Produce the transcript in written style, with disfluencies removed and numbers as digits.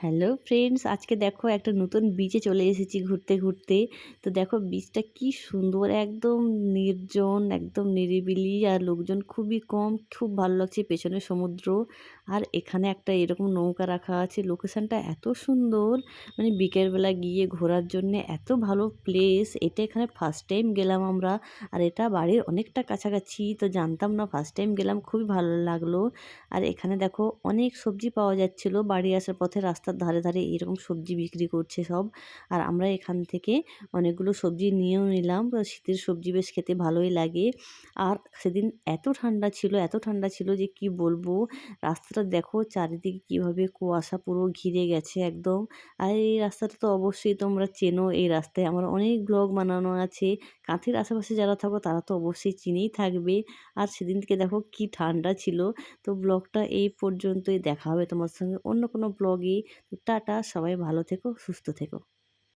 Hello friends, আজকে দেখো একটা নতুন বিচে চলে এসেছি ঘুরতে ঘুরতে। তো দেখো বিচটা কি সুন্দর, একদম নির্জন, একদম নিরিবিলি, আর লোকজন খুবই কম। খুব ভালো লাগছে, পেছনে সমুদ্র। আর এখানে একটা এরকম নৌকা রাখা আছে। লোকেশনটা এত সুন্দর, মানে বিকেলবেলা গিয়ে ঘোরার জন্য এত ভালো প্লেস এটা। এখানে ফার্স্ট টাইম গেলাম আমরা, আর এটা বাড়ির অনেকটা কাছাকাছি, তো জানতাম না, ফার্স্ট টাইম গেলাম, খুবই ভালো লাগলো। আর এখানে দেখো অনেক সবজি পাওয়া যাচ্ছিল, বাড়ি আসার পথে রাস্তার ধারে ধারে এরকম সবজি বিক্রি করছে সব। আর আমরা এখান থেকে অনেকগুলো সবজি নিয়েও নিলাম। তো শীতের সবজি বেশ খেতে ভালোই লাগে। আর সেদিন এত ঠান্ডা ছিল, এত ঠান্ডা ছিল যে কি বলবো। রাস্তাটা দেখো চারিদিকে কিভাবে কুয়াশা পুরো ঘিরে গেছে একদম। আর এই রাস্তাটা তো অবশ্যই তোমরা চেনো, এই রাস্তায় আমার অনেক ব্লগ বানানো আছে। কাঁথির আশেপাশে যারা থাকো তারা তো অবশ্যই চিনেই থাকবে। আর সেদিনকে দেখো কি ঠান্ডা ছিল। তো ব্লগটা এই পর্যন্তই, দেখা হবে তোমার সঙ্গে অন্য কোনো ব্লগে। টাটা, সবাই ভালো থেকো, সুস্থ থেকো।